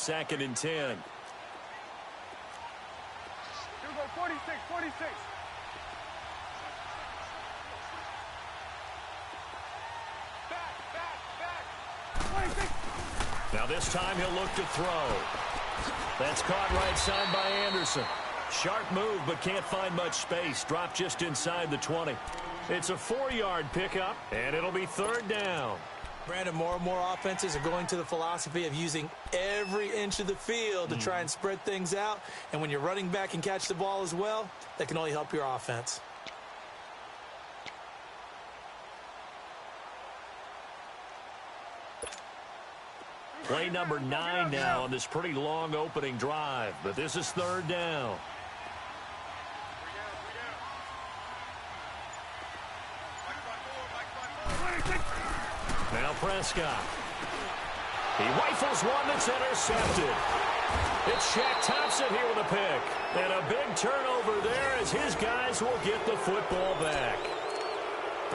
2nd and 10. Here we go, 46. Back. 26. Now this time he'll look to throw. That's caught right side by Anderson. Sharp move, but can't find much space. Dropped just inside the 20. It's a 4-yard pickup, and it'll be 3rd down. Brandon, more and more offenses are going to the philosophy of using every inch of the field to try and spread things out. And when you're running back and catch the ball as well, that can only help your offense. Play number 9 now on this pretty long opening drive, but this is 3rd down. Now Prescott. He rifles one that's intercepted. It's Shaq Thompson here with a pick. And a big turnover there as his guys will get the football back.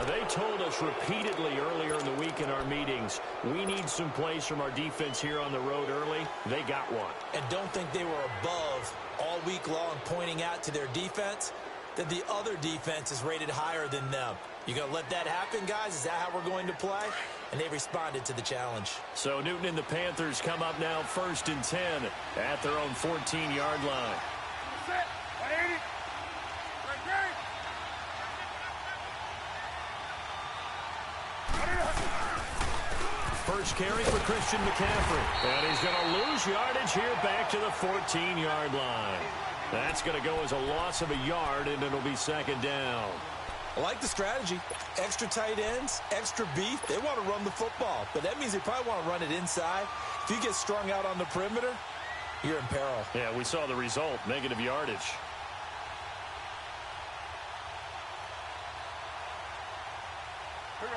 They told us repeatedly earlier in the week in our meetings, we need some plays from our defense here on the road early. They got one. And don't think they were above all week long pointing out to their defense that the other defense is rated higher than them. You going to let that happen, guys? Is that how we're going to play? And they responded to the challenge. So Newton and the Panthers come up now 1st and 10 at their own 14-yard line. Set. 180. Great. First carry for Christian McCaffrey. And he's going to lose yardage here back to the 14-yard line. That's going to go as a loss of a yard, and it'll be 2nd down. I like the strategy. Extra tight ends, extra beef. They want to run the football, but that means they probably want to run it inside. If you get strung out on the perimeter, you're in peril. Yeah, we saw the result, negative yardage.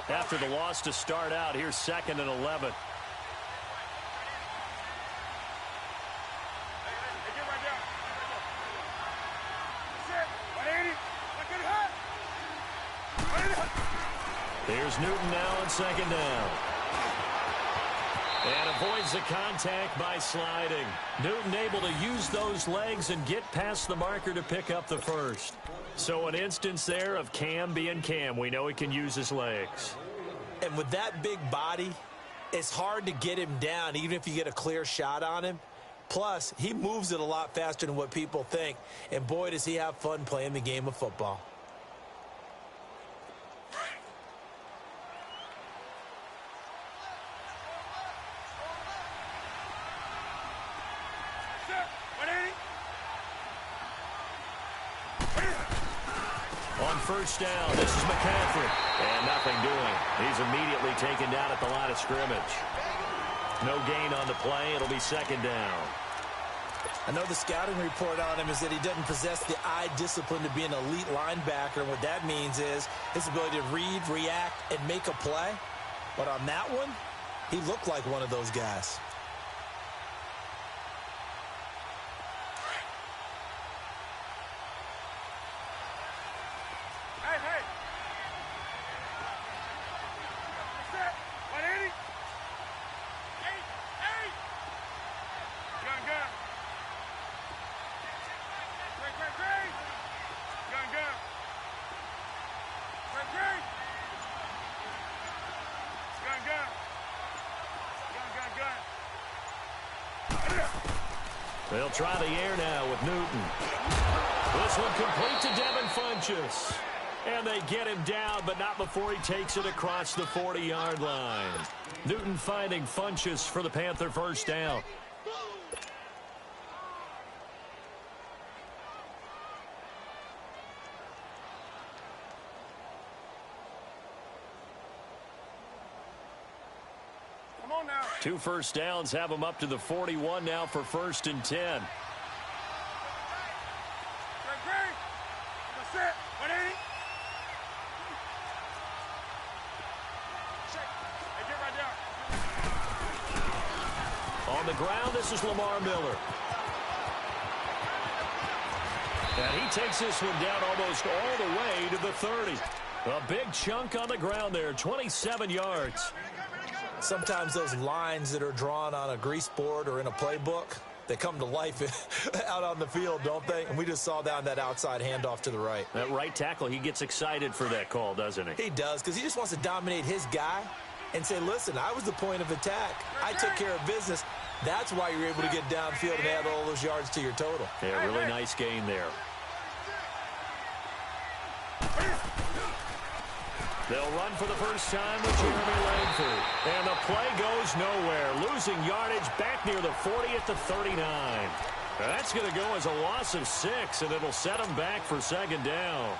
After the loss to start out, here's 2nd and 11. Here's Newton now on 2nd down. And avoids the contact by sliding. Newton able to use those legs and get past the marker to pick up the first. So an instance there of Cam being Cam. We know he can use his legs. And with that big body, it's hard to get him down even if you get a clear shot on him. Plus, he moves it a lot faster than what people think. And boy, does he have fun playing the game of football. On 1st down, this is McCaffrey. And nothing doing. He's immediately taken down at the line of scrimmage. No gain on the play. It'll be 2nd down. I know the scouting report on him is that he doesn't possess the eye discipline to be an elite linebacker. And what that means is his ability to read, react, and make a play. But on that one, he looked like one of those guys. They'll try the air now with Newton. This one complete to Devin Funchess. And they get him down, but not before he takes it across the 40-yard line. Newton finding Funchess for the Panther 1st down. Now. 2 first downs have them up to the 41 now for 1st and 10. Great. Set. 180. Check. Hey, get right down. On the ground, this is Lamar Miller. And he takes this one down almost all the way to the 30. A big chunk on the ground there, 27 yards. Sometimes those lines that are drawn on a grease board or in a playbook, they come to life out on the field, don't they? And we just saw that on that outside handoff to the right. That right tackle, he gets excited for that call, doesn't he? He does, because he just wants to dominate his guy and say, listen, I was the point of attack. I took care of business. That's why you're able to get downfield and add all those yards to your total. Yeah, really nice gain there. They'll run for the first time with Jeremy Langford. And the play goes nowhere. Losing yardage back near the 40 at the 39. That's going to go as a loss of 6, and it'll set them back for second down.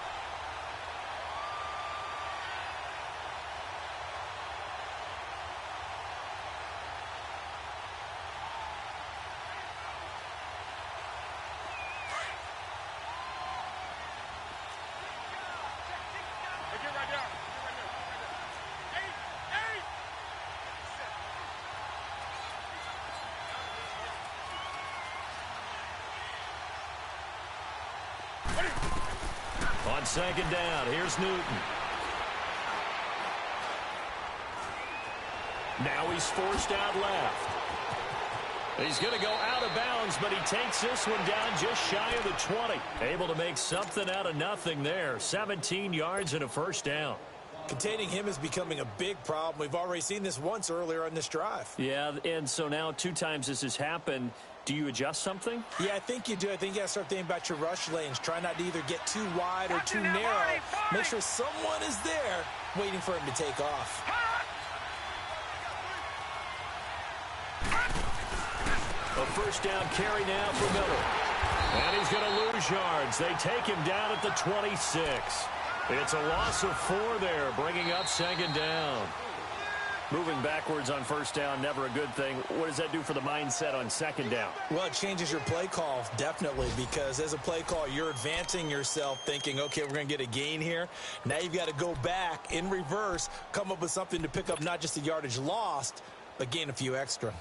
On second down, here's Newton. Now he's forced out left. He's going to go out of bounds, but he takes this one down just shy of the 20. Able to make something out of nothing there. 17 yards and a first down. Containing him is becoming a big problem. We've already seen this once earlier on this drive. Yeah, and so now 2 times this has happened. Do you adjust something? Yeah, I think you do. I think you got to start thinking about your rush lanes. Try not to either get too wide or too narrow. Make sure someone is there waiting for him to take off. A first down carry now for Miller. And he's going to lose yards. They take him down at the 26. It's a loss of 4 there, bringing up second down. Moving backwards on first down, never a good thing. What does that do for the mindset on second down? Well, it changes your play call, definitely, because as a play call, you're advancing yourself thinking, okay, we're going to get a gain here. Now you've got to go back in reverse, come up with something to pick up not just the yardage lost, but gain a few extra.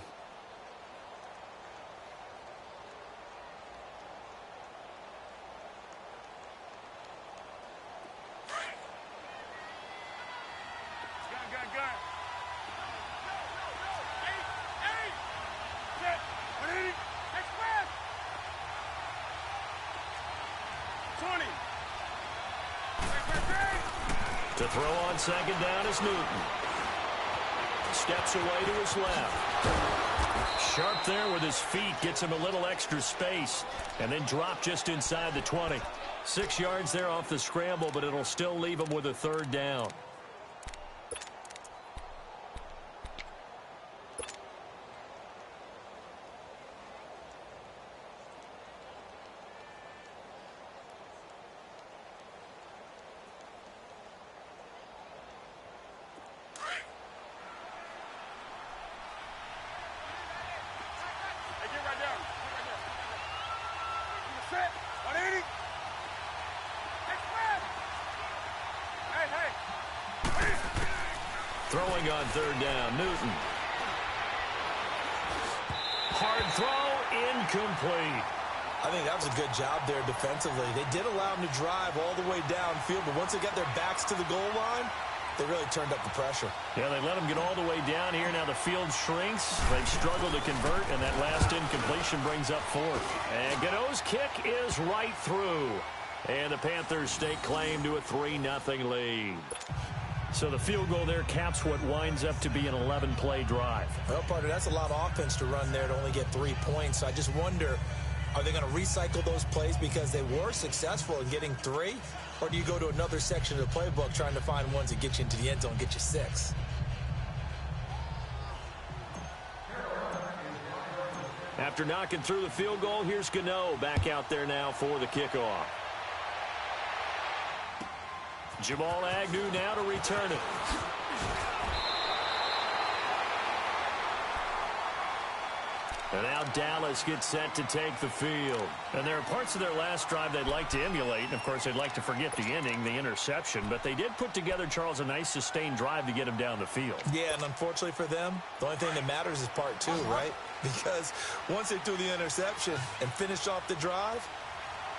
To throw on second down is Newton. Steps away to his left. Sharp there with his feet. Gets him a little extra space. And then drop just inside the 20. 6 yards there off the scramble, but it'll still leave him with a third down. Throwing on third down, Newton. Hard throw, incomplete. I think that was a good job there defensively. They did allow him to drive all the way downfield, but once they got their backs to the goal line, they really turned up the pressure. Yeah, they let him get all the way down here. Now the field shrinks. They've struggled to convert, and that last incompletion brings up 4th. And Godot's kick is right through. And the Panthers stake claim to a 3-0 lead. So the field goal there caps what winds up to be an 11-play drive. Well, partner, that's a lot of offense to run there to only get 3 points. So I just wonder, are they going to recycle those plays because they were successful in getting 3? Or do you go to another section of the playbook trying to find ones that get you into the end zone and get you 6? After knocking through the field goal, here's Gano back out there now for the kickoff. Jamal Agnew now to return it. And now Dallas gets set to take the field. And there are parts of their last drive they'd like to emulate. And, of course, they'd like to forget the inning, the interception. But they did put together, Charles, a nice sustained drive to get him down the field. Yeah, and unfortunately for them, the only thing that matters is part 2, right? Because once they threw the interception and finished off the drive,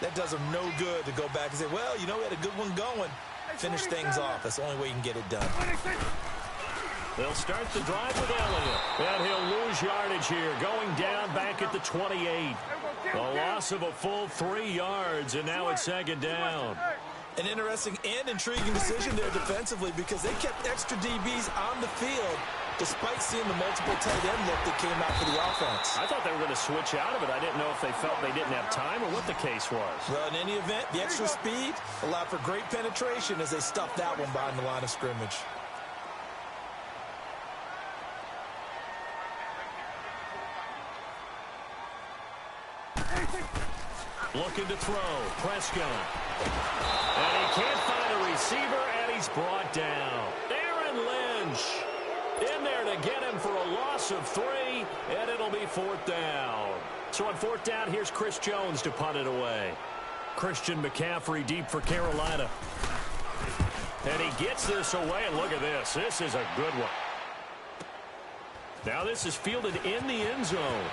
that does them no good to go back and say, well, you know, we had a good one going. Finish things off. That's the only way you can get it done. They'll start the drive with Elliott. And he'll lose yardage here, going down back at the 28. A loss of a full 3 yards, and now it's second down. An interesting and intriguing decision there defensively because they kept extra DBs on the field despite seeing the multiple tight end look that came out for the offense. I thought they were going to switch out of it. I didn't know if they felt they didn't have time or what the case was. Well, in any event, the extra speed allowed for great penetration as they stuffed that one behind the line of scrimmage. Looking to throw. Prescott. And he can't find a receiver, and he's brought down. Aaron Lynch in there to get him for a loss of 3, and it'll be 4th down. So on 4th down, here's Chris Jones to punt it away. Christian McCaffrey deep for Carolina. And he gets this away, and look at this. This is a good one. Now this is fielded in the end zone.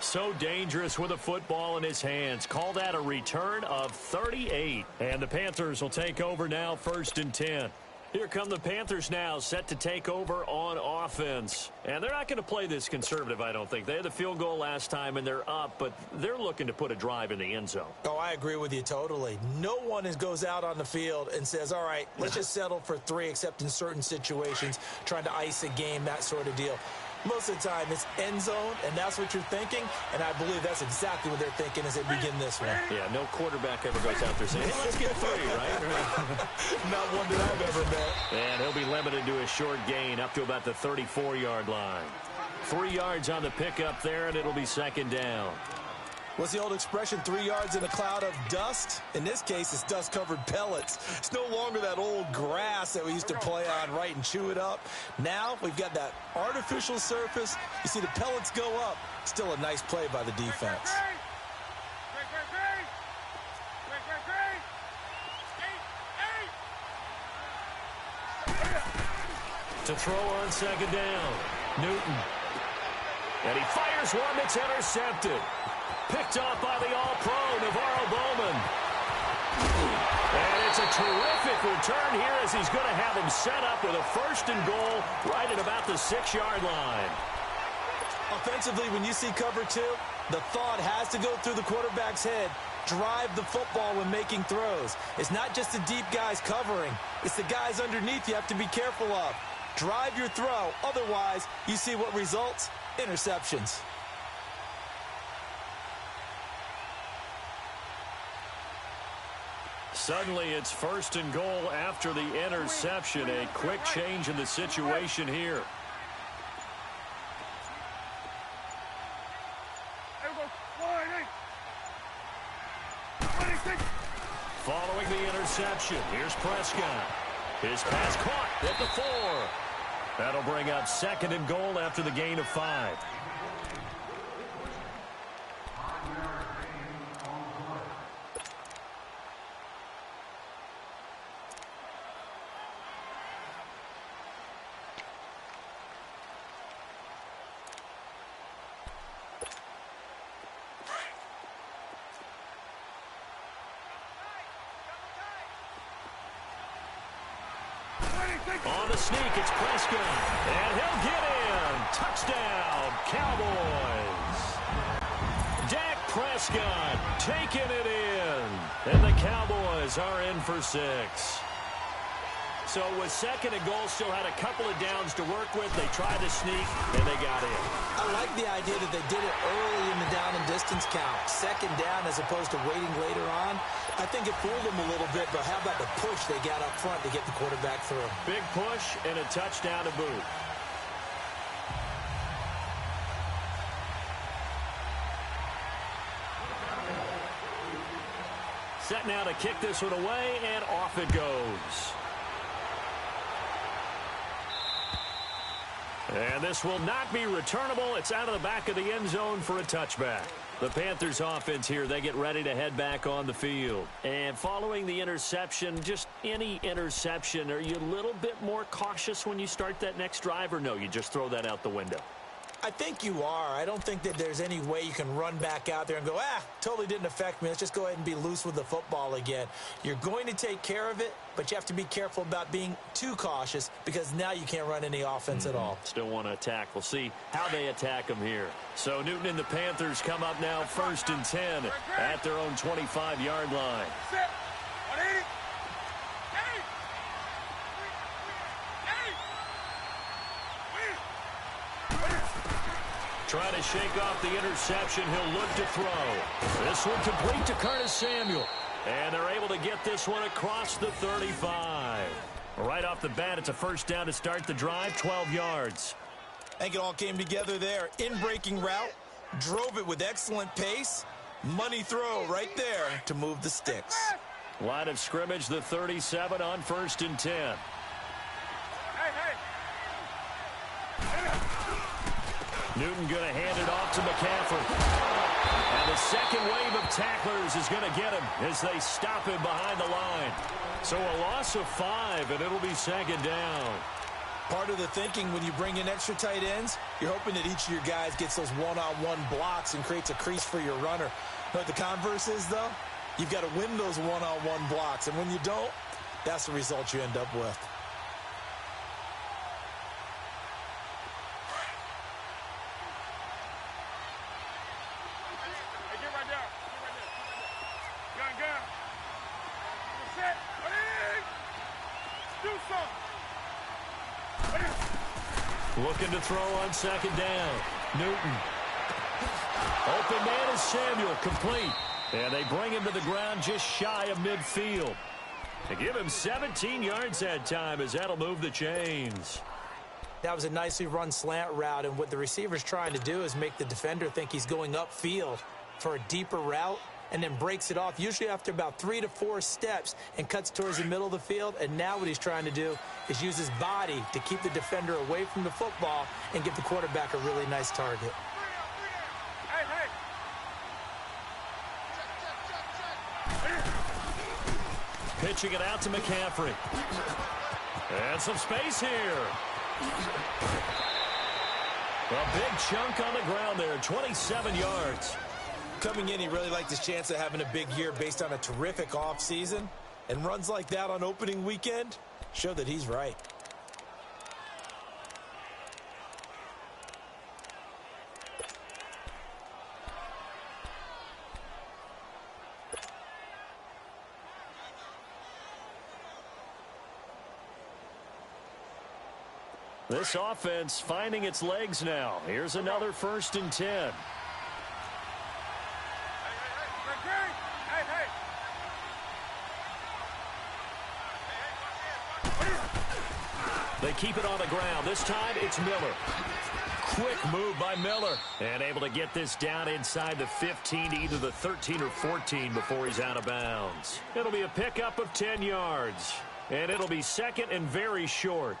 So dangerous with a football in his hands. Call that a return of 38. And the Panthers will take over now, 1st and 10. Here come the Panthers now, set to take over on offense. And they're not going to play this conservative, I don't think. They had the field goal last time, and they're up, but they're looking to put a drive in the end zone. Oh, I agree with you totally. No one goes out on the field and says, all right, let's just settle for 3, except in certain situations, trying to ice a game, that sort of deal. Most of the time, it's end zone, and that's what you're thinking, and I believe that's exactly what they're thinking as they begin this one. Yeah, no quarterback ever goes out there saying, hey, let's get 3, right? Not one that I've ever met. And he'll be limited to a short gain up to about the 34-yard line. 3 yards on the pickup there, and it'll be 2nd down. What's the old expression, 3 yards in a cloud of dust? In this case, it's dust-covered pellets. It's no longer that old grass that we used to play on, right, and chew it up. Now we've got that artificial surface. You see the pellets go up. Still a nice play by the defense. To throw on 2nd down, Newton. And he fires one that's intercepted. Picked off by the All-Pro, Navarro Bowman. And it's a terrific return here as he's going to have him set up with a 1st and goal right at about the 6-yard line. Offensively, when you see cover 2, the thought has to go through the quarterback's head. Drive the football when making throws. It's not just the deep guys covering. It's the guys underneath you have to be careful of. Drive your throw. Otherwise, you see what results? Interceptions. Suddenly, it's 1st and goal after the interception. A quick change in the situation here. Following the interception, here's Prescott. His pass caught at the 4. That'll bring up 2nd and goal after the gain of 5. On the sneak, it's Prescott. And he'll get in. Touchdown, Cowboys. Dak Prescott taking it in. And the Cowboys are in for 6. So with 2nd and goal, still had a couple of downs to work with. They tried to sneak, and they got in. I like the idea that they did it early in the down and distance count. 2nd down as opposed to waiting later on. I think it fooled them a little bit, but how about the push they got up front to get the quarterback through? Big push and a touchdown to boot. Set now to kick this one away, and off it goes. And this will not be returnable. It's out of the back of the end zone for a touchback. The Panthers offense here, they get ready to head back on the field. And following the interception, just any interception, are you a little bit more cautious when you start that next drive, or no, you just throw that out the window? I think you are. I don't think that there's any way you can run back out there and go, totally didn't affect me. Let's just go ahead and be loose with the football again. You're going to take care of it, but you have to be careful about being too cautious because now you can't run any offense at all. Still want to attack. We'll see how they attack them here. So Newton and the Panthers come up now 1st and 10 at their own 25-yard line. Trying to shake off the interception. He'll look to throw. This one complete to Curtis Samuel. And they're able to get this one across the 35. Right off the bat, it's a first down to start the drive, 12 yards. I think it all came together there. In-breaking route, drove it with excellent pace. Money throw right there to move the sticks. Line of scrimmage, the 37 on 1st and 10. Newton going to hand it off to McCaffrey. And the second wave of tacklers is going to get him as they stop him behind the line. So a loss of 5, and it'll be 2nd down. Part of the thinking when you bring in extra tight ends, you're hoping that each of your guys gets those one-on-one blocks and creates a crease for your runner. But the converse is, though, you've got to win those one-on-one blocks. And when you don't, that's the result you end up with. Looking to throw on 2nd down. Newton. Open man is Samuel, complete. And they bring him to the ground just shy of midfield. They give him 17 yards that time as that'll move the chains. That was a nicely run slant route, and what the receiver's trying to do is make the defender think he's going upfield for a deeper route and then breaks it off, usually after about 3 to 4 steps, and cuts towards the middle of the field. And now what he's trying to do is use his body to keep the defender away from the football and give the quarterback a really nice target. Pitching it out to McCaffrey. And some space here. A big chunk on the ground there, 27 yards. Coming in, he really liked his chance of having a big year based on a terrific offseason. And runs like that on opening weekend show that he's right. This offense finding its legs now. Here's another 1st and 10. They keep it on the ground. This time it's Miller. Quick move by Miller. And able to get this down inside the 15 to either the 13 or 14 before he's out of bounds. It'll be a pickup of 10 yards. And it'll be 2nd and very short.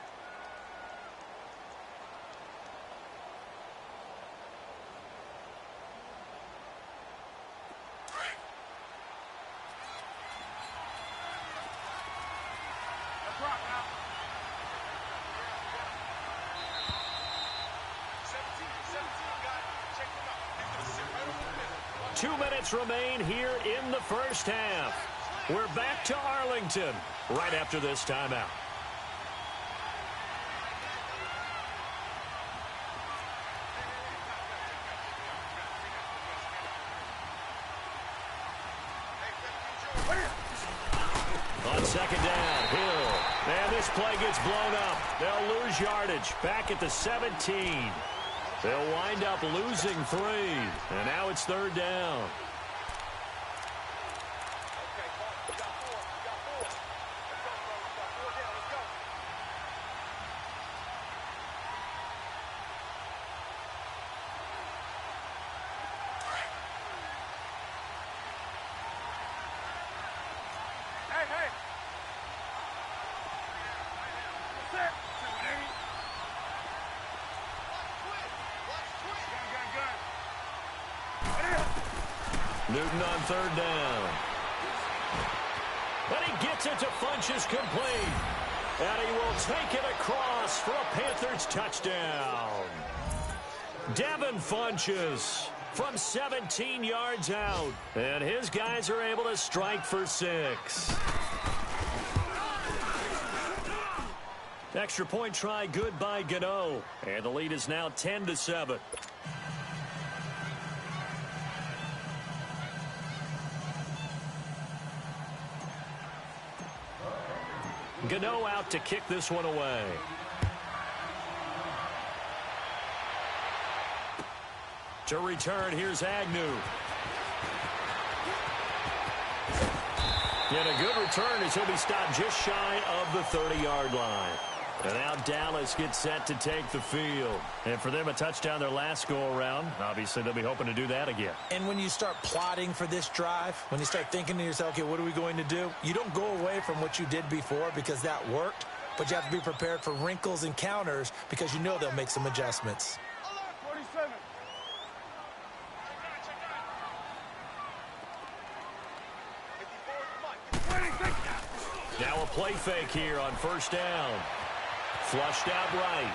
Remain here in the first half. We're back to Arlington right after this timeout. On 2nd down, Hill. And this play gets blown up. They'll lose yardage back at the 17. They'll wind up losing 3. And now it's 3rd down. Newton on 3rd down. But he gets it to Funchess complete. And he will take it across for a Panthers touchdown. Devin Funches from 17 yards out. And his guys are able to strike for 6. Extra point try good by Gano. And the lead is now 10-7. Gano out to kick this one away. To return, here's Agnew. And a good return as he'll be stopped just shy of the 30-yard line. And now Dallas gets set to take the field. And for them, a touchdown their last go-around. Obviously, they'll be hoping to do that again. And when you start plotting for this drive, when you start thinking to yourself, okay, what are we going to do? You don't go away from what you did before because that worked, but you have to be prepared for wrinkles and counters because you know they'll make some adjustments. 47. Now a play fake here on first down. Flushed out right.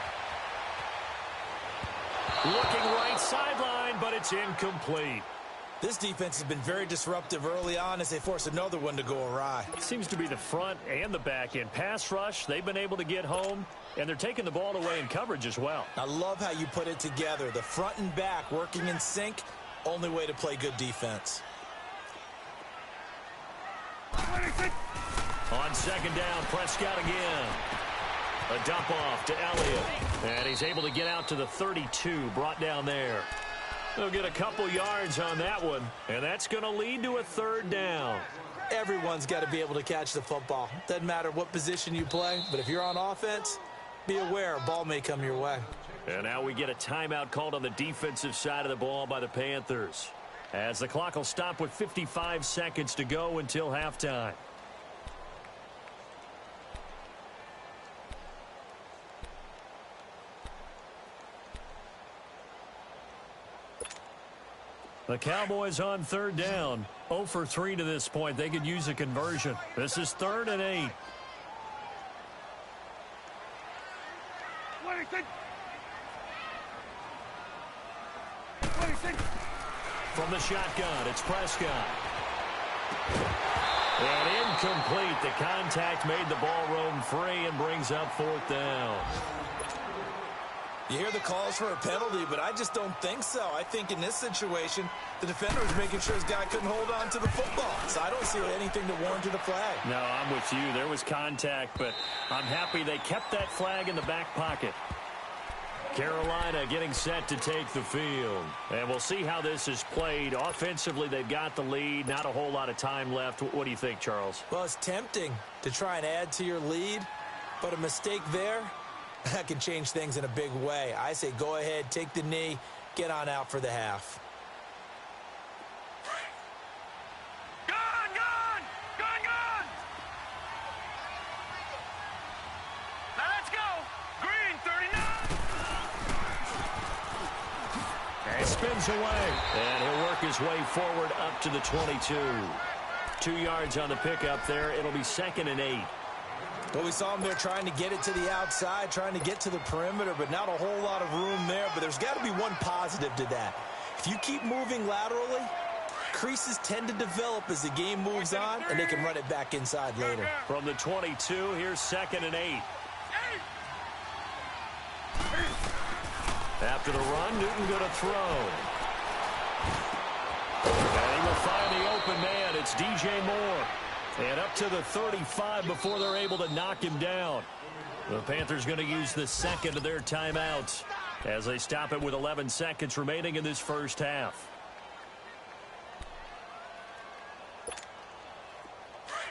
Looking right sideline, but it's incomplete. This defense has been very disruptive early on as they force another one to go awry. Seems to be the front and the back end. Pass rush, they've been able to get home, and they're taking the ball away in coverage as well. I love how you put it together. The front and back working in sync, only way to play good defense. 26. On second down, Prescott again. A dump off to Elliott. And he's able to get out to the 32, brought down there. They'll get a couple yards on that one, and that's going to lead to a third down. Everyone's got to be able to catch the football. Doesn't matter what position you play, but if you're on offense, be aware a ball may come your way. And now we get a timeout called on the defensive side of the ball by the Panthers, as the clock will stop with 55 seconds to go until halftime. The Cowboys on third down. 0 for 3 to this point. They could use a conversion. This is 3rd and 8. 26. 26. From the shotgun, it's Prescott. And incomplete. The contact made the ball roam free and brings up 4th down. You hear the calls for a penalty, but I just don't think so. I think in this situation, the defender was making sure his guy couldn't hold on to the football. So I don't see anything to warrant a flag. No, I'm with you. There was contact, but I'm happy they kept that flag in the back pocket. Carolina getting set to take the field. And we'll see how this is played. Offensively, they've got the lead. Not a whole lot of time left. What do you think, Charles? Well, it's tempting to try and add to your lead, but a mistake there, that can change things in a big way. I say go ahead, take the knee, get on out for the half. Gone! Now let's go! Green, 39! And spins away. And he'll work his way forward up to the 22. 2 yards on the pickup there. It'll be 2nd and 8. Well, we saw him there trying to get it to the outside, trying to get to the perimeter, but not a whole lot of room there. But there's got to be one positive to that. If you keep moving laterally, creases tend to develop as the game moves on, and they can run it back inside later. From the 22, here's 2nd and 8. After the run, Newton going to throw. And he will find the open man. It's DJ Moore. And up to the 35 before they're able to knock him down. The Panthers going to use the second of their timeouts as they stop it with 11 seconds remaining in this first half.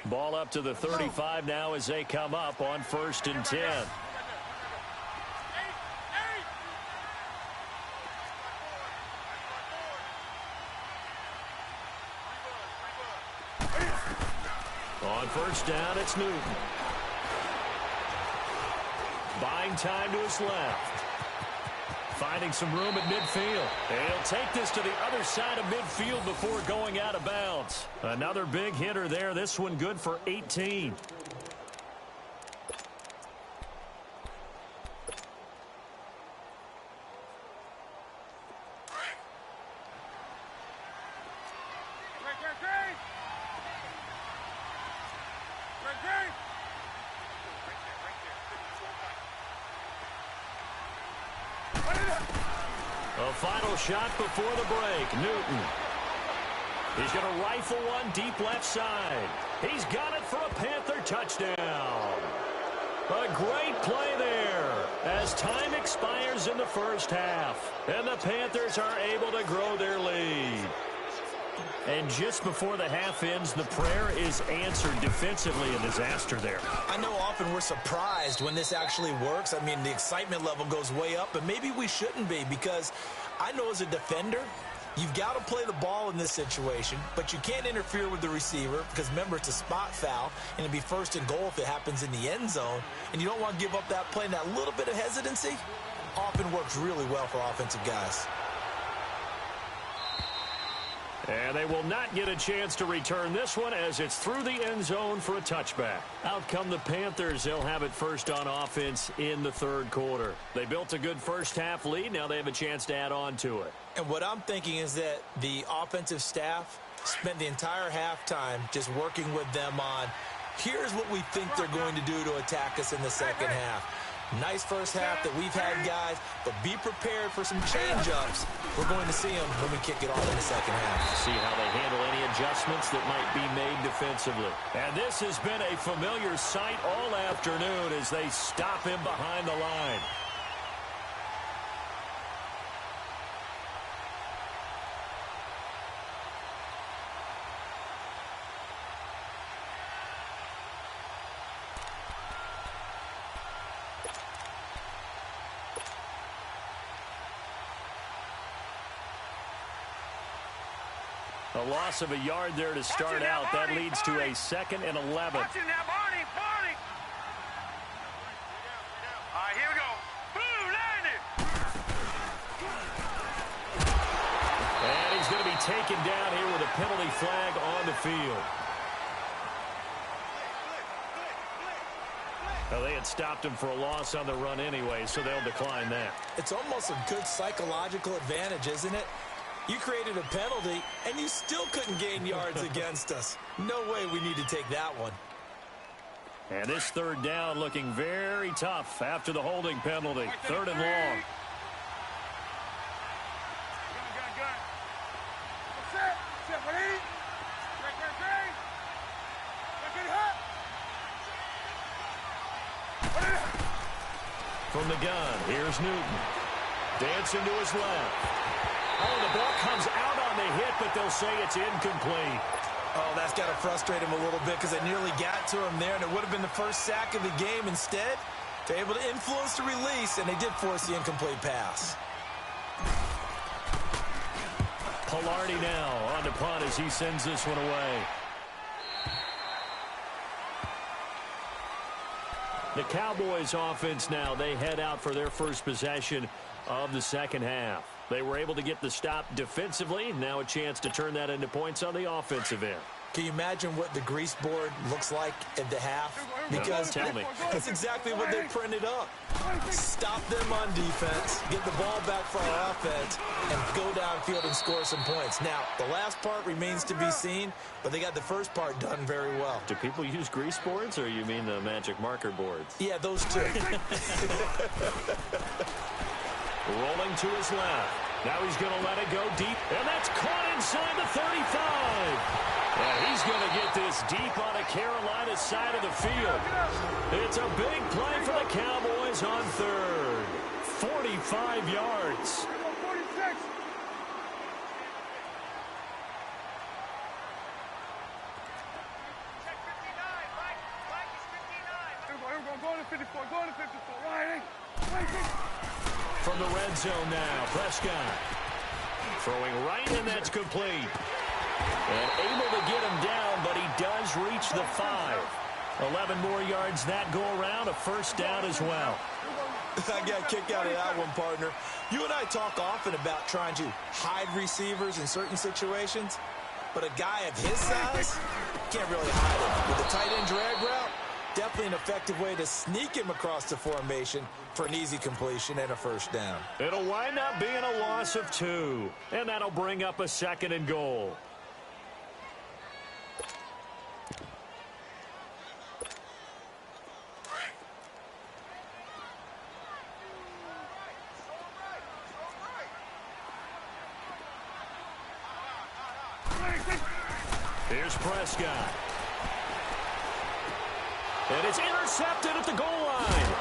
Ball up to the 35 now as they come up on 1st and 10. On first down, it's Newton. Buying time to his left. Finding some room at midfield. And he'll take this to the other side of midfield before going out of bounds. Another big hitter there. This one good for 18. A final shot before the break. Newton. He's going to rifle one deep left side. He's got it for a Panther touchdown. A great play there as time expires in the first half. And the Panthers are able to grow their lead. And just before the half ends, the prayer is answered defensively. A disaster there. I know often we're surprised when this actually works. I mean, the excitement level goes way up, but maybe we shouldn't be, because I know as a defender, you've got to play the ball in this situation, but you can't interfere with the receiver because, remember, it's a spot foul, and it'd be first and goal if it happens in the end zone, and you don't want to give up that play. And that little bit of hesitancy often works really well for offensive guys. And they will not get a chance to return this one as it's through the end zone for a touchback. Out come the Panthers. They'll have it first on offense in the third quarter. They built a good first half lead. Now they have a chance to add on to it. And what I'm thinking is that the offensive staff spent the entire halftime just working with them on, here's what we think they're going to do to attack us in the second half. Nice first half that we've had, guys, but be prepared for some change-ups. We're going to see them when we kick it off in the second half. See how they handle any adjustments that might be made defensively. And this has been a familiar sight all afternoon as they stop him behind the line. A loss of a yard there to start out. That leads to a 2nd and 11. Watch it now, Barney, Barney. All right, here we go. Boom, landed. And he's going to be taken down here with a penalty flag on the field. Well, they had stopped him for a loss on the run anyway, so they'll decline that. It's almost a good psychological advantage, isn't it? You created a penalty, and you still couldn't gain yards against us. No way we need to take that one. And this third down looking very tough after the holding penalty. 3rd and long. Gun. Set, ready? Ready. Get hot. From the gun, here's Newton. Dancing to his left. Oh, the ball comes out on the hit, but they'll say it's incomplete. Oh, that's got to frustrate him a little bit because they nearly got to him there, and it would have been the first sack of the game. Instead, they're able to influence the release, and they did force the incomplete pass. Pilardi now on the punt as he sends this one away. The Cowboys offense now, they head out for their first possession of the second half. They were able to get the stop defensively. Now a chance to turn that into points on the offensive end. Can you imagine what the grease board looks like at the half? Because tell me. That's exactly what they printed up. Stop them on defense, get the ball back for our offense, and go downfield and score some points. Now, the last part remains to be seen, but they got the first part done very well. Do people use grease boards, or you mean the magic marker boards? Yeah, those two. Rolling to his left. Now he's going to let it go deep, and that's caught inside the 35. And he's going to get this deep on the Carolina side of the field. It's a big play for the Cowboys on 3rd. 45 yards. 46. Check 59. Mike is 59. Here we go. Go to 54. Go to 54. Right. From the red zone now, Prescott. Throwing right, and that's complete. And able to get him down, but he does reach the 5. 11 more yards that go around, a first down as well. I got a kick out of that one, partner. You and I talk often about trying to hide receivers in certain situations, but a guy of his size can't really hide him. With the tight end drag route, definitely an effective way to sneak him across the formation for an easy completion and a first down. It'll wind up being a loss of 2, and that'll bring up a 2nd and goal. Here's Prescott. And it's intercepted at the goal line.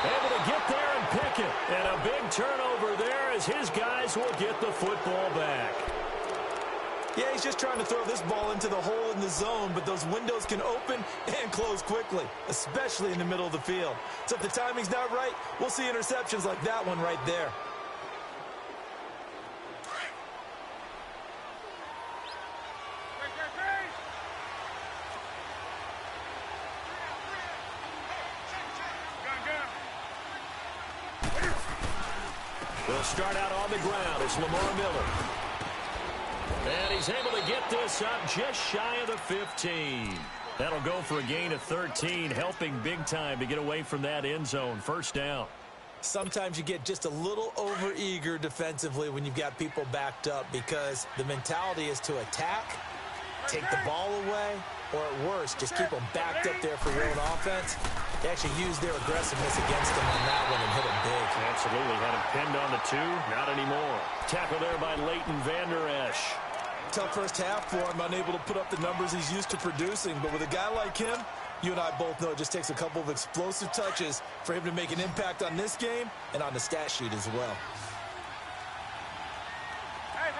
Able to get there and pick it. And a big turnover there as his guys will get the football back. Yeah, he's just trying to throw this ball into the hole in the zone, but those windows can open and close quickly, especially in the middle of the field. So if the timing's not right, we'll see interceptions like that one right there. They'll start out on the ground. It's Lamar Miller. And he's able to get this up just shy of the 15. That'll go for a gain of 13, helping big time to get away from that end zone. First down. Sometimes you get just a little over-eager defensively when you've got people backed up because the mentality is to attack, take the ball away, or at worst, just keep them backed up there for your own offense. They actually used their aggressiveness against them on that one and hit them big. Absolutely. Had him pinned on the 2. Not anymore. Tackle there by Leighton Vander Esch. Tough first half for him, unable to put up the numbers he's used to producing. But with a guy like him, you and I both know it just takes a couple of explosive touches for him to make an impact on this game and on the stat sheet as well. Hey.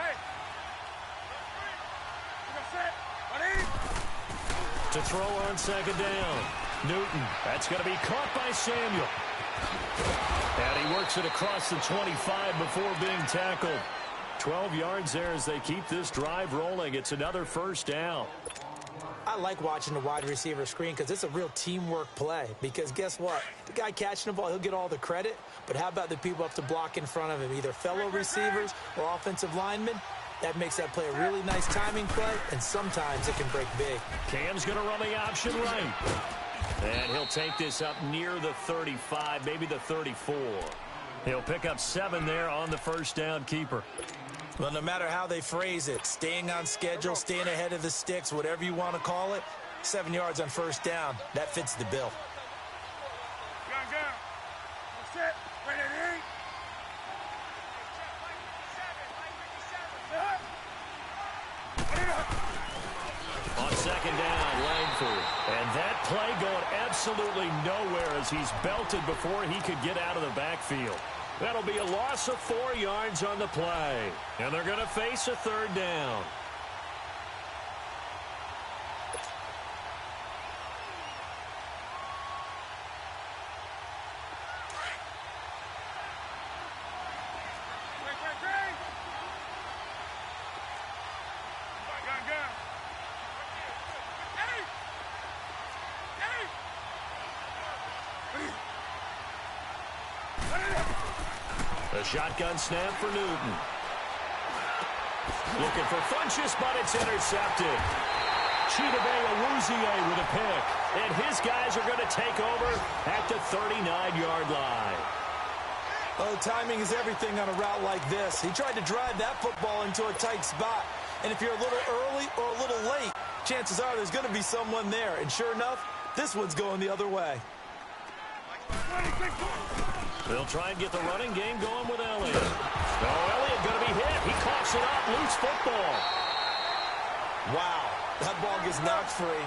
To throw on second down. Newton. That's going to be caught by Samuel. And he works it across the 25 before being tackled. 12 yards there as they keep this drive rolling. It's another first down. I like watching the wide receiver screen because it's a real teamwork play. Because guess what? The guy catching the ball, he'll get all the credit. But how about the people up to block in front of him, either fellow receivers or offensive linemen? That makes that play a really nice timing play, and sometimes it can break big. Cam's going to run the option right. And he'll take this up near the 35, maybe the 34. He'll pick up 7 there on the first down keeper. Well, no matter how they phrase it, staying on schedule, staying ahead of the sticks, whatever you want to call it, 7 yards on first down, that fits the bill. Gun. Set. Ready to eat. On second down, Langford. And that play going absolutely nowhere as he's belted before he could get out of the backfield. That'll be a loss of 4 yards on the play. And they're going to face a third down. A shotgun snap for Newton. Looking for Funchess, but it's intercepted. Chidobe Awuzie with a pick. And his guys are going to take over at the 39-yard line. Oh, timing is everything on a route like this. He tried to drive that football into a tight spot. And if you're a little early or a little late, chances are there's going to be someone there. And sure enough, this one's going the other way. They'll try and get the running game going with Elliott. Oh, Elliott going to be hit. He coughs it up. Loose football. Wow. That ball gets knocked free,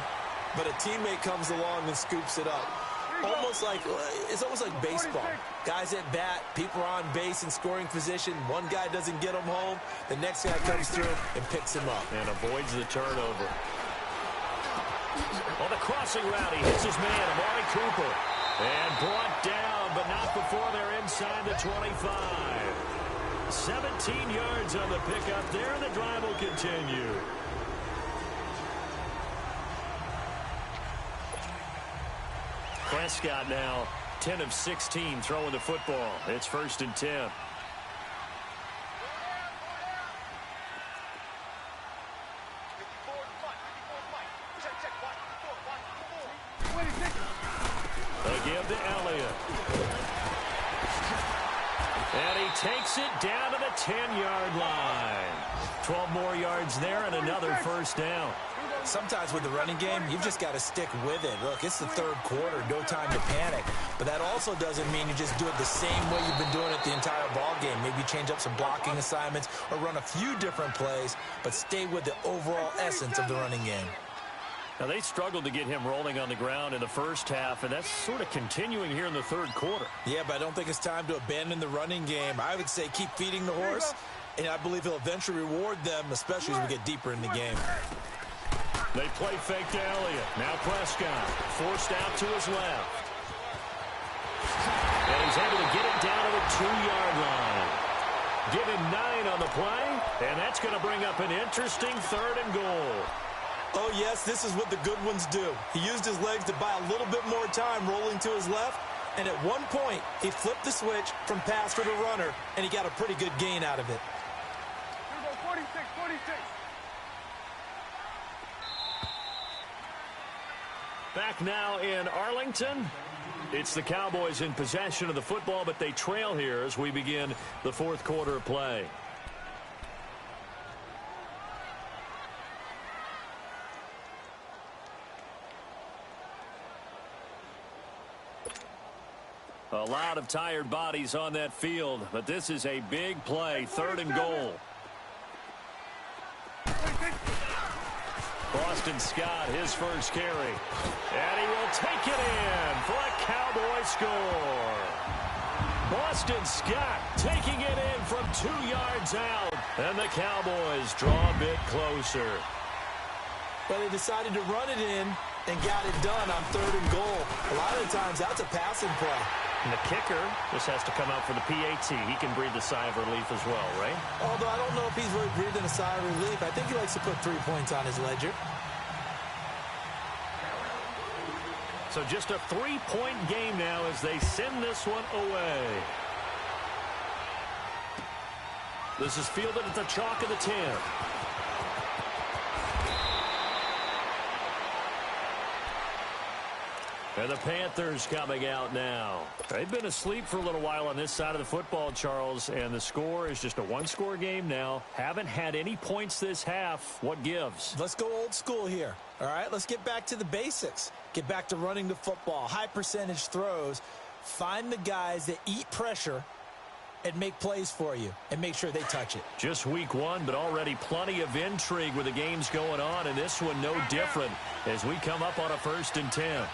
but a teammate comes along and scoops it up. It's almost like baseball. Guys at bat, people are on base in scoring position. One guy doesn't get him home. The next guy comes through and picks him up. And avoids the turnover. On the crossing route, he hits his man, Amari Cooper. And brought down, but not before they're inside the 25. 17 yards on the pickup there, and the drive will continue. Prescott now 10 of 16 throwing the football. It's 1st and 10. They give to Elliott. And he takes it down to the 10-yard line. 12 more yards there and another first down. Sometimes with the running game, you've just got to stick with it. Look, it's the third quarter, no time to panic. But that also doesn't mean you just do it the same way you've been doing it the entire ball game. Maybe change up some blocking assignments or run a few different plays, but stay with the overall essence of the running game. Now, they struggled to get him rolling on the ground in the first half, and that's sort of continuing here in the third quarter. Yeah, but I don't think it's time to abandon the running game. I would say keep feeding the horse, and I believe he'll eventually reward them, especially as we get deeper in the game. They play fake to Elliott. Now Prescott forced out to his left. And he's able to get it down to the 2-yard line. Give him 9 on the play, and that's going to bring up an interesting 3rd and goal. Oh, yes, this is what the good ones do. He used his legs to buy a little bit more time rolling to his left, and at one point, he flipped the switch from passer to runner, and he got a pretty good gain out of it. Here we go, 46, 46. Back now in Arlington. It's the Cowboys in possession of the football, but they trail here as we begin the fourth quarter of play. A lot of tired bodies on that field, but this is a big play, 3rd and goal. Boston Scott, his first carry. And he will take it in for a Cowboy score. Boston Scott taking it in from 2 yards out. And the Cowboys draw a bit closer. But they decided to run it in and got it done on 3rd and goal. A lot of the times, that's a passing play. And the kicker just has to come out for the PAT. He can breathe a sigh of relief as well, right? Although I don't know if he's really breathing a sigh of relief. I think he likes to put 3 points on his ledger. So just a 3-point game now as they send this one away. This is fielded at the chalk of the 10. And the Panthers coming out now. They've been asleep for a little while on this side of the football, Charles, and the score is just a 1-score game now. Haven't had any points this half. What gives? Let's go old school here. All right, let's get back to the basics. Get back to running the football, high percentage throws. Find the guys that eat pressure and make plays for you and make sure they touch it. Just week 1, but already plenty of intrigue with the games going on, and this one no different as we come up on a 1st and 10.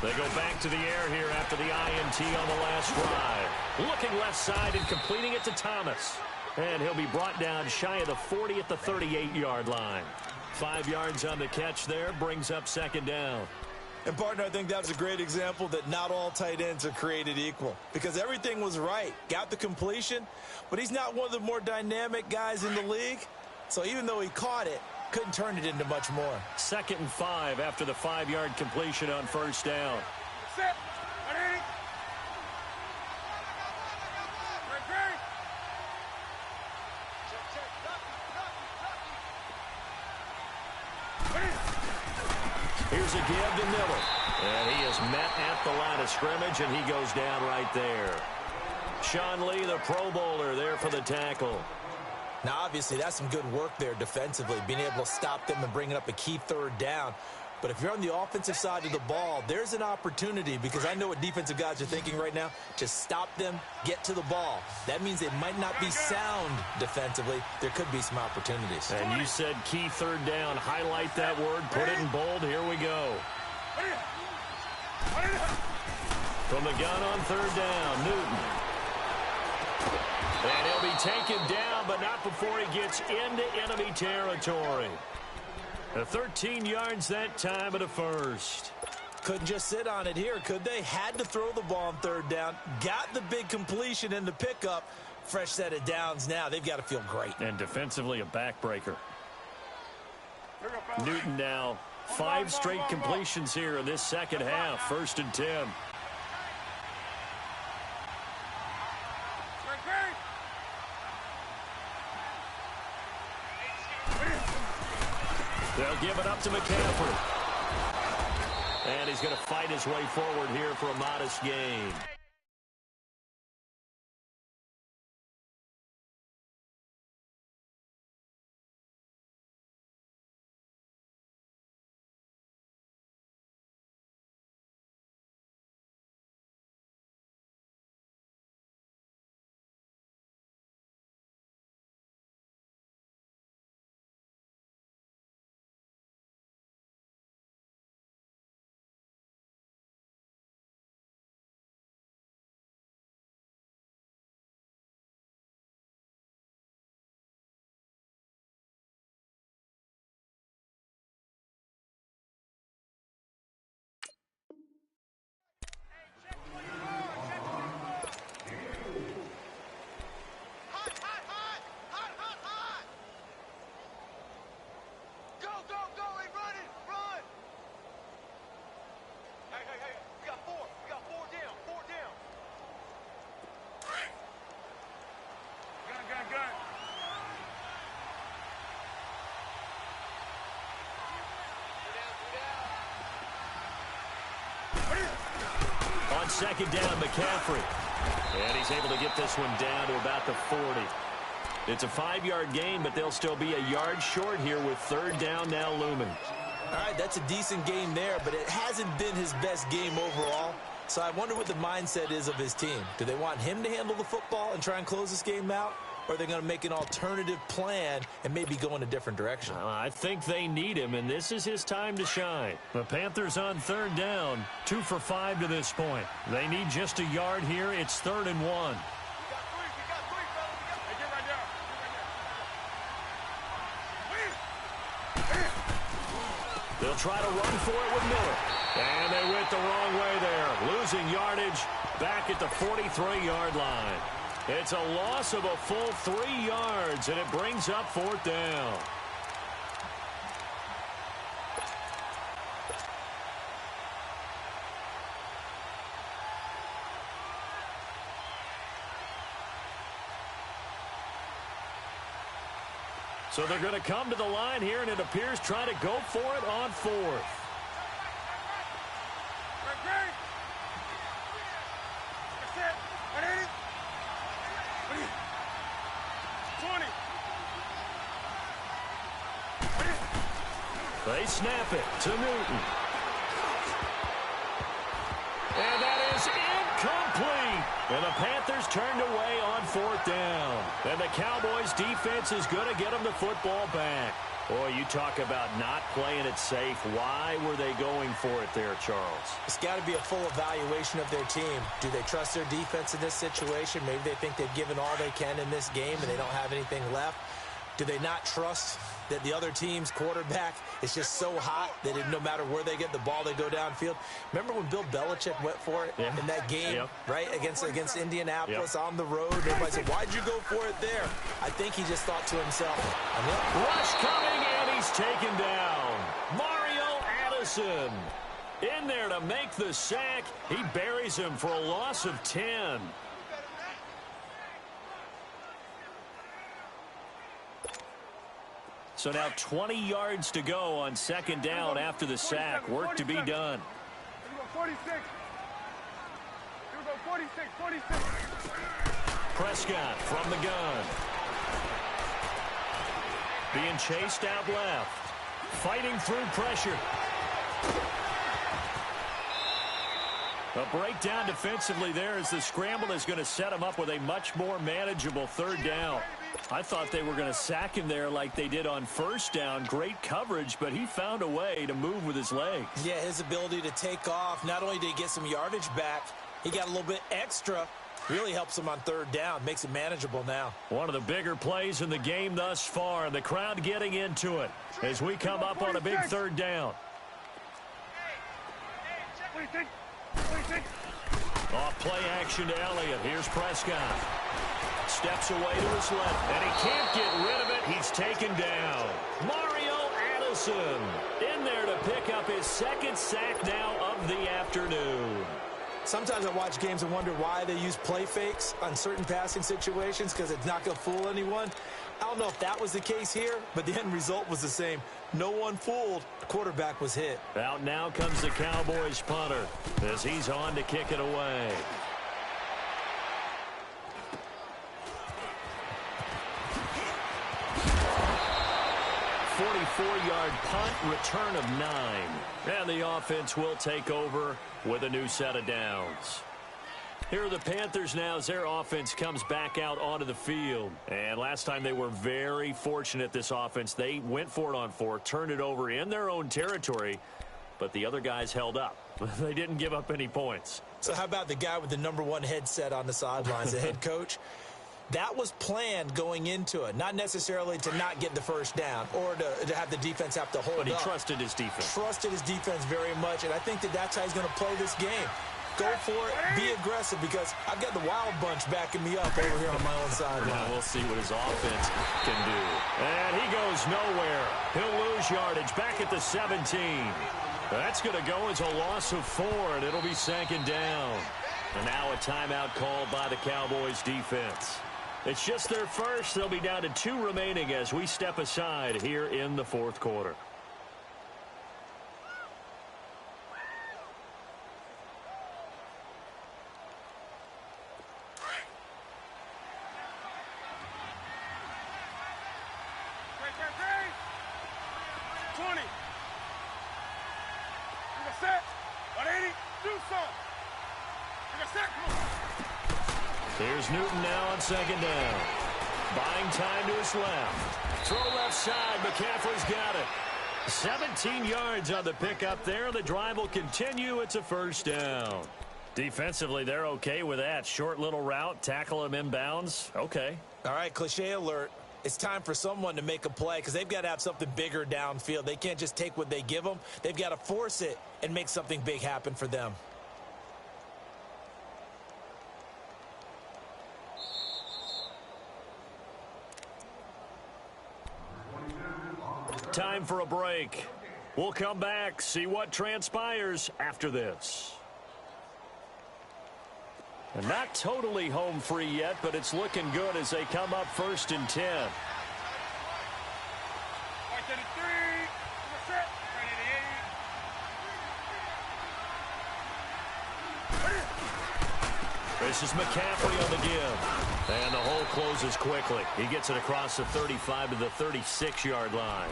They go back to the air here after the INT on the last drive. Looking left side and completing it to Thomas. And he'll be brought down shy of the 40 at the 38-yard line. 5 yards on the catch there, brings up 2nd down. And, partner, I think that's a great example that not all tight ends are created equal. Because everything was right. Got the completion, but he's not one of the more dynamic guys in the league. So even though he caught it, couldn't turn it into much more. 2nd and 5 after the 5-yard completion on 1st down. Set. Ready. Here's a give to Miller. And he is met at the line of scrimmage, and he goes down right there. Sean Lee, the Pro Bowler, there for the tackle. Now, obviously, that's some good work there defensively, being able to stop them and bringing up a key 3rd down. But if you're on the offensive side of the ball, there's an opportunity, because I know what defensive guys are thinking right now. Just stop them, get to the ball. That means they might not be sound defensively. There could be some opportunities. And you said key 3rd down. Highlight that word. Put it in bold. Here we go. From the gun on 3rd down, Newton. And he'll be taken down, but not before he gets into enemy territory. 13 yards that time at a 1st. Couldn't just sit on it here, could they? Had to throw the ball on 3rd down. Got the big completion in the pickup. Fresh set of downs now. They've got to feel great. And defensively, a backbreaker. Newton now 5 straight completions here in this 2nd half. 1st and 10. They'll give it up to McCaffrey. And he's going to fight his way forward here for a modest gain. On second down, McCaffrey. And he's able to get this one down to about the 40. It's a 5-yard gain, but they'll still be a yard short here with third down now looming. All right, that's a decent game there, but it hasn't been his best game overall. So I wonder what the mindset is of his team. Do they want him to handle the football and try and close this game out? Or are they going to make an alternative plan and maybe go in a different direction? I think they need him, and this is his time to shine. The Panthers on third down, 2 for 5 to this point. They need just a yard here. It's 3rd and 1. They'll try to run for it with Miller. And they went the wrong way there. Losing yardage back at the 43-yard line. It's a loss of a full 3 yards, and it brings up 4th down. So they're going to come to the line here, and it appears trying to go for it on 4th. They snap it to Newton. And that is incomplete. And the Panthers turned away on 4th down. And the Cowboys' defense is going to get them the football back. Boy, you talk about not playing it safe. Why were they going for it there, Charles? It's got to be a full evaluation of their team. Do they trust their defense in this situation? Maybe they think they've given all they can in this game and they don't have anything left. Do they not trust that the other team's quarterback is just so hot that no matter where they get the ball, they go downfield? Remember when Bill Belichick went for it in that game, right, against Indianapolis on the road? Everybody said, why'd you go for it there? I think he just thought to himself, rush coming, and he's taken down. Mario Addison in there to make the sack. He buries him for a loss of 10. So now 20 yards to go on second down after the sack. Work to be done. 46. Here we go, 46. Prescott from the gun. Being chased out left. Fighting through pressure. A breakdown defensively there as the scramble is going to set him up with a much more manageable third down. I thought they were going to sack him there like they did on first down. Great coverage, but he found a way to move with his legs. Yeah, his ability to take off. Not only did he get some yardage back, he got a little bit extra. Really helps him on third down. Makes it manageable now. One of the bigger plays in the game thus far. The crowd getting into it as we come up on a big third down. Off play action to Elliott. Here's Prescott. Steps away to his left, and he can't get rid of it. He's taken down. Mario Addison in there to pick up his 2nd sack now of the afternoon. Sometimes I watch games and wonder why they use play fakes on certain passing situations because it's not going to fool anyone. I don't know if that was the case here, but the end result was the same. No one fooled. The quarterback was hit. Out now comes the Cowboys punter as he's on to kick it away. 44-yard punt, return of 9. And the offense will take over with a new set of downs. Here are the Panthers now as their offense comes back out onto the field. And last time they were very fortunate, this offense. They went for it on 4, turned it over in their own territory, but the other guys held up. They didn't give up any points. So how about the guy with the #1 headset on the sidelines, the head coach? That was planned going into it, not necessarily to not get the first down or to have the defense have to hold up. But he trusted his defense. Trusted his defense very much, and I think that's how he's going to play this game. Go for it, be aggressive, because I've got the wild bunch backing me up over here on my own sideline. Now we'll see what his offense can do. And he goes nowhere. He'll lose yardage back at the 17. That's going to go as a loss of 4, and it'll be 2nd down. And now a timeout called by the Cowboys defense. It's just their first. They'll be down to 2 remaining as we step aside here in the 4th quarter. 20. You got set. 180. Do something. You got set. Come on. Here's Newton now on second down. Buying time to his left. Throw left side. McCaffrey's got it. 17 yards on the pickup there. The drive will continue. It's a first down. Defensively, they're okay with that. Short little route, tackle him inbounds. Okay. All right, cliche alert. It's time for someone to make a play because they've got to have something bigger downfield. They can't just take what they give them. They've got to force it and make something big happen for them. Time for a break. We'll come back, see what transpires after this. And not totally home free yet, but it's looking good as they come up 1st and 10. Right to the 3. Set. Right This is McCaffrey on the give. And the hole closes quickly. He gets it across the 35 to the 36-yard line.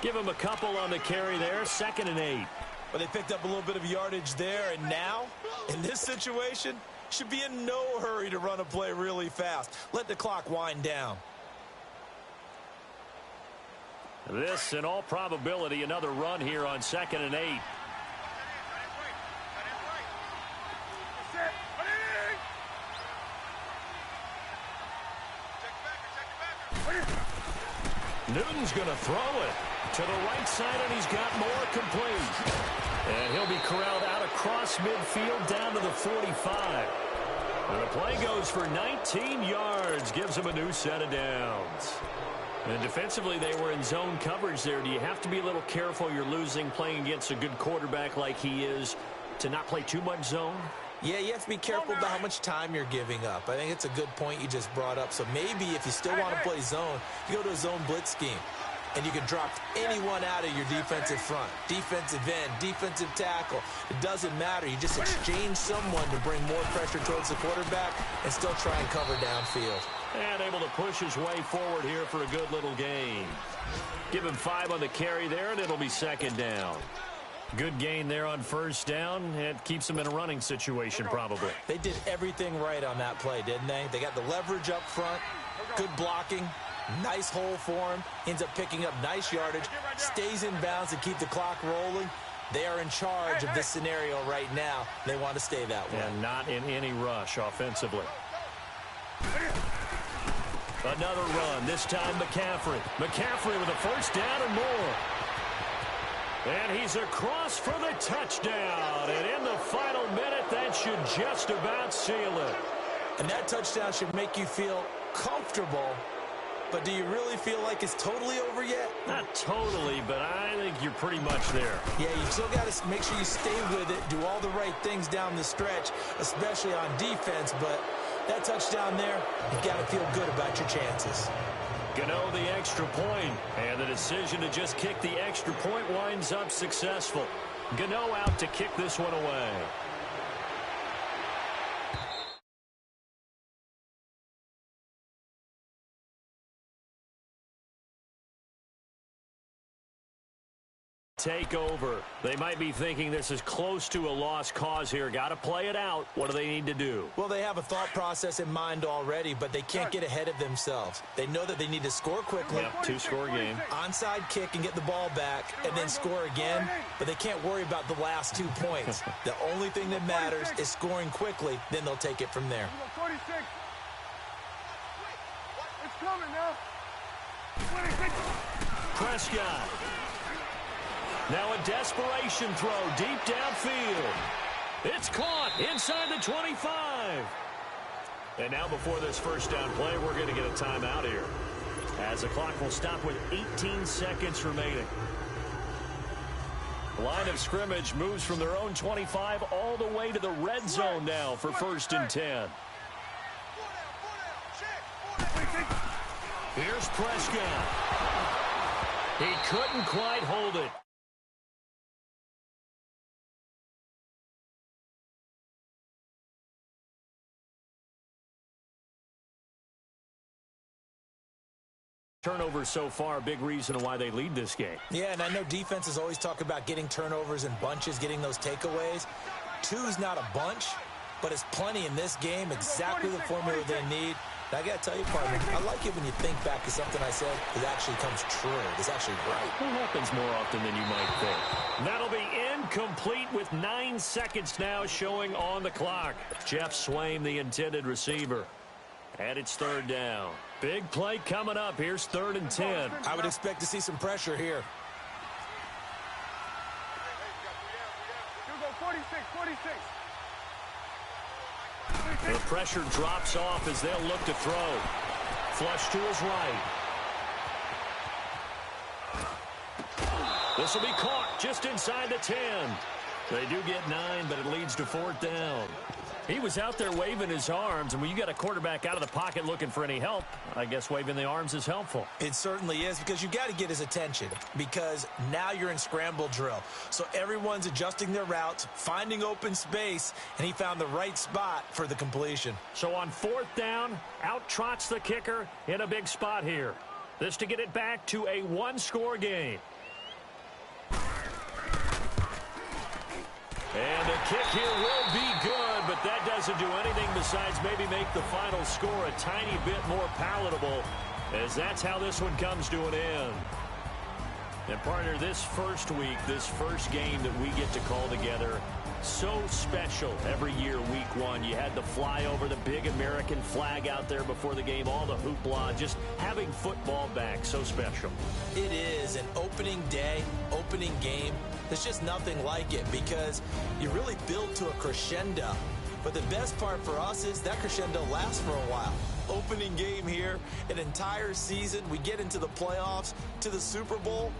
Give him a couple on the carry there. 2nd and 8. But they picked up a little bit of yardage there, and now, in this situation, should be in no hurry to run a play really fast. Let the clock wind down. This, in all probability, another run here on 2nd and 8. Newton's going to throw it to the right side, and he's got more complete. And he'll be corralled out across midfield down to the 45. And the play goes for 19 yards, gives him a new set of downs. And defensively, they were in zone coverage there. Do you have to be a little careful? You're losing, playing against a good quarterback like he is, to not play too much zone? Yeah, you have to be careful about how much time you're giving up. I think it's a good point you just brought up. So maybe if you still want to play zone, you go to a zone blitz scheme. And you can drop anyone out of your defensive front. Defensive end, defensive tackle. It doesn't matter. You just exchange someone to bring more pressure towards the quarterback and still try and cover downfield. And able to push his way forward here for a good little gain. Give him 5 on the carry there, and it'll be 2nd down. Good gain there on 1st down. It keeps them in a running situation probably. They did everything right on that play, didn't they? They got the leverage up front, good blocking, nice hole for him, ends up picking up nice yardage, stays in bounds to keep the clock rolling. They are in charge of this scenario right now. They want to stay that way. And not in any rush offensively. Another run, this time McCaffrey. McCaffrey with a 1st down and more. And he's across for the touchdown. And in the final minute, that should just about seal it. And that touchdown should make you feel comfortable. But do you really feel like it's totally over yet? Not totally, but I think you're pretty much there. Yeah, you still got to make sure you stay with it, do all the right things down the stretch, especially on defense. But that touchdown there, you got to feel good about your chances. Gano the extra point, and the decision to just kick the extra point winds up successful. Gano out to kick this one away. Take over. They might be thinking this is close to a lost cause here. Got to play it out. What do they need to do? Well, they have a thought process in mind already, but they can't get ahead of themselves. They know that they need to score quickly. Yep, 2-score game. Onside kick and get the ball back and then score again, but they can't worry about the last 2 points. The only thing that matters is scoring quickly, then they'll take it from there. 46. It's coming now. 26. Prescott. Now a desperation throw deep downfield. It's caught inside the 25. And now before this 1st down play, we're going to get a timeout here, as the clock will stop with 18 seconds remaining. The line of scrimmage moves from their own 25 all the way to the red zone now for 1st and 10. Here's Prescott. He couldn't quite hold it. Turnovers so far, a big reason why they lead this game. Yeah, and I know defenses always talk about getting turnovers in bunches, getting those takeaways. 2's not a bunch, but it's plenty in this game, exactly the formula they need. And I got to tell you, partner, I like it when you think back to something I said that actually comes true. It's actually right. It happens more often than you might think. That'll be incomplete with 9 seconds now showing on the clock. Jeff Swaim, the intended receiver. And it's 3rd down. Big play coming up. Here's 3rd and 10. I would expect to see some pressure here. You go 46, 46. The pressure drops off as they'll look to throw. Flush to his right. This will be caught just inside the 10. They do get 9, but it leads to 4th down. He was out there waving his arms, and when you got a quarterback out of the pocket looking for any help, I guess waving the arms is helpful. It certainly is, because you got to get his attention, because now you're in scramble drill. So everyone's adjusting their routes, finding open space, and he found the right spot for the completion. So on 4th down, out trots the kicker in a big spot here. This to get it back to a 1-score game. And the kick here will be good, but that doesn't do anything besides maybe make the final score a tiny bit more palatable, as that's how this one comes to an end. And, partner, this first week, this first game that we get to call together, so special every year, week 1. You had the flyover, the big American flag out there before the game, all the hoopla, just having football back, so special. It is an opening day, opening game. There's just nothing like it, because you really build to a crescendo. But the best part for us is that crescendo lasts for a while. Opening game here, an entire season. We get into the playoffs, to the Super Bowl.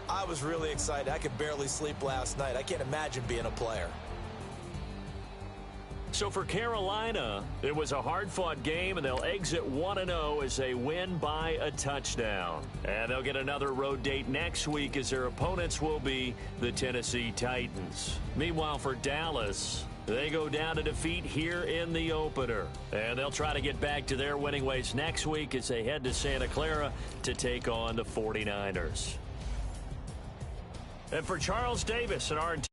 I was really excited. I could barely sleep last night. I can't imagine being a player. So for Carolina, it was a hard-fought game, and they'll exit 1-0 as they win by a touchdown. And they'll get another road date next week, as their opponents will be the Tennessee Titans. Meanwhile, for Dallas, they go down to defeat here in the opener. And they'll try to get back to their winning ways next week as they head to Santa Clara to take on the 49ers. And for Charles Davis and our entire